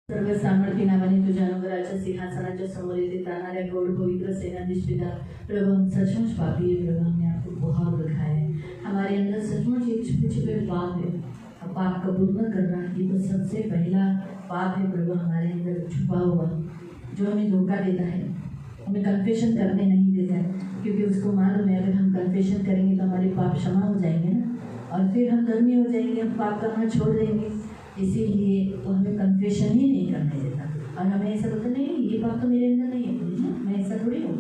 सर्व सामर्थ्य नावाने तुझ्या अनुग्रहाच्या सिंहासनाच्या समोर येते तानाऱ्या गौड़ पवित्र सेनाधीश पिता प्रभु, हम सचमुच पापी है प्रभु, हमने आपको बहुत दिखाया है, हमारे अंदर सचमुच एक छुपे छुपे पाप है। अब पाप कबूल न करना ये तो सबसे पहला पाप है प्रभु, हमारे अंदर छुपा हुआ जो हमें धोखा देता है, हमें कन्फेशन करने नहीं देता है, क्योंकि उसको मालूम है अगर हम कन्फेशन करेंगे तो हमारे पाप क्षमा हो जाएंगे ना, और फिर हम धर्मी हो जाएंगे, हम पाप करना छोड़ देंगे। इसीलिए वो हमें कन्फेशन ही नहीं करने देता, और हमें ऐसा बोलते नहीं ये बात तो मेरे अंदर नहीं है, मैं ऐसा थोड़ी हूँ,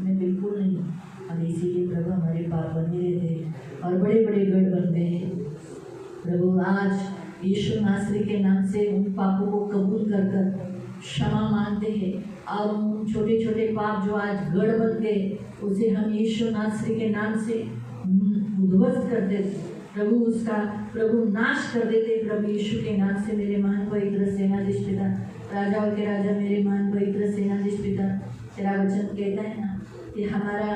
मैं बिल्कुल नहीं हूँ। और इसीलिए प्रभु हमारे पाप बने रहते हैं और बड़े बड़े गढ़ बनते हैं। प्रभु आज यीशु नासरी के नाम से उन पापों को कबूल कर कर क्षमा मांगते हैं, और उन छोटे छोटे पाप जो आज गढ़ बन गए उसे हम यीशु नासरी के नाम से उद्ध्वस्त कर देते प्रभु, उसका प्रभु नाश कर देते प्रभु यीशु के नाम से। मेरे महान पवित्र सेनाधीश पिता, राजाओं के राजा, मेरे महान पवित्र सेनाधीश पिता, तेरा वचन कहता है ना कि हमारा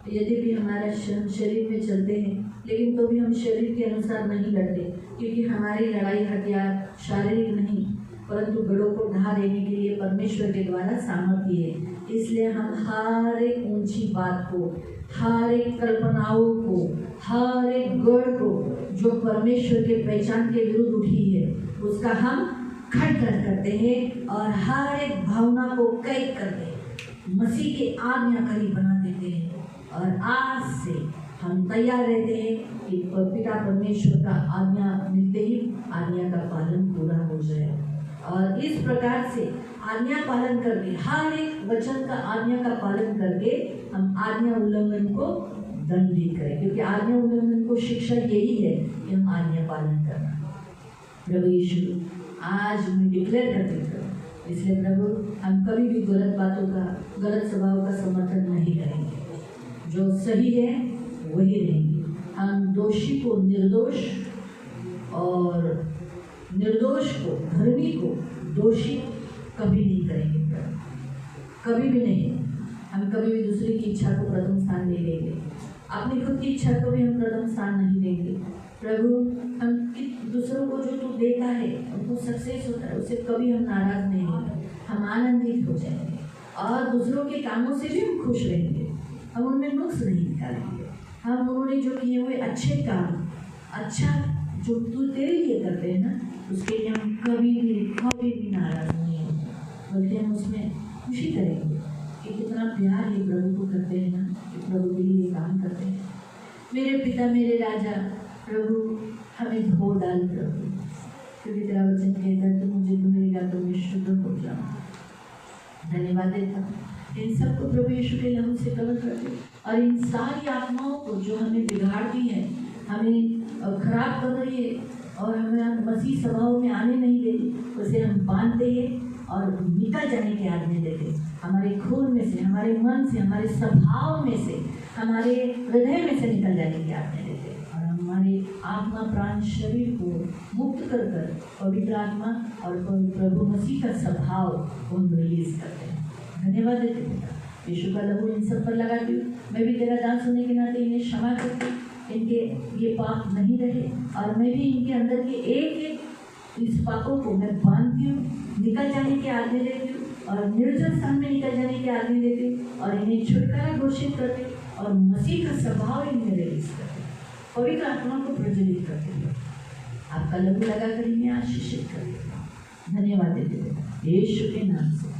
यदि भी हमारा शरीर में चलते हैं लेकिन तो भी हम शरीर के अनुसार नहीं लड़ते, क्योंकि हमारी लड़ाई हथियार शारीरिक नहीं परंतु गढ़ों को ढा देने के लिए परमेश्वर के द्वारा सामर्थ्य है। इसलिए हम हर एक ऊंची बात को, हर एक कल्पनाओं को, हर एक गढ़ को जो परमेश्वर के पहचान के विरुद्ध उठी है उसका हम खंडन करते हैं, और हर एक भावना को कैद करके मसीह के आज्ञाकारी बना देते हैं। और आज से हम तैयार रहते हैं कि पिता परमेश्वर का आज्ञा मिलते ही आज्ञा का पालन पूरा हो जाए, और इस प्रकार से आज्ञा पालन करके, हर एक वचन का आज्ञा का पालन करके हम आज्ञा उल्लंघन को दंडित करें, क्योंकि आज्ञा उल्लंघन को शिक्षा यही है कि हम आज्ञा पालन करना। प्रभु यीशु आज मैं डिक्लेयर करते प्रभु, इसलिए प्रभु हम कभी भी गलत बातों का, गलत स्वभाव का समर्थन नहीं करेंगे, जो सही है वही रहेंगे। हम दोषी को निर्दोष और निर्दोष को, धर्मी को दोषी कभी नहीं करेंगे प्रभु, कभी भी नहीं। हम कभी भी दूसरे की इच्छा को प्रथम स्थान नहीं देंगे, अपनी खुद की इच्छा को भी हम प्रथम स्थान नहीं देंगे प्रभु। हम दूसरों को जो तू देता है उनको सक्सेस होता है, उससे कभी हम नाराज नहीं होंगे, हम आनंदित हो जाएंगे, और दूसरों के कामों से भी हम खुश रहेंगे, हम उनमें नुक्स नहीं निकालेंगे। हम उन्होंने जो किए हुए अच्छे काम, अच्छा जो तू तेरे लिए करते हैं ना, उसके लिए हम कभी भी नाराज नहीं होंगे, बल्कि हम उसमें खुशी करेंगे कि कितना प्यार ये प्रभु को करते हैं ना, कि प्रभु के लिए काम करते हैं। मेरे पिता, मेरे राजा, प्रभु हमें धो डाल प्रभु, क्योंकि तेरा वचन कहता है तो मुझे धोएगा तो मैं शुद्ध हो जाऊँ। धन्यवाद देता हूँ इन सबको प्रभु यीशु के लहू से कवर कर दे, और इन सारी आत्माओं को जो हमें बिगाड़ती है, हमें खराब कर रही है और हमें मसीह स्वभाव में आने नहीं देती, उसे हम बांधते हैं और निकल जाने की आज्ञा देते। हमारे खून में से, हमारे मन से, हमारे स्वभाव में से, हमारे हृदय में से निकल जाने की आज्ञा देते, और हमारे आत्मा प्राण शरीर को मुक्त कर कर पवित्र आत्मा और प्रभु मसीह का स्वभाव को हम रिलीज करते हैं। धन्यवाद देते पिता, यीशु का लहू इन सब पर लगाती हूँ। मैं भी तेरा दास होने के नाते इन्हें क्षमा करती हूँ, इनके ये पाप नहीं रहे, और मैं भी इनके अंदर के एक एक इस पापों को मैं बांधती हूँ, निकल जाने की आज्ञा देती हूँ, और निर्जल स्थान में निकल जाने की आज्ञा देती हूँ, और इन्हें छुटकारा घोषित करती हूँ, और मसीह का स्वभाव इनमें रिलीज करती हूँ, पवित्र आत्मा को प्रज्वलित करती हूँ। आपका लहू लगाकर इन्हें आशीषित करती हूँ। धन्यवाद देते यीशु के नाम से।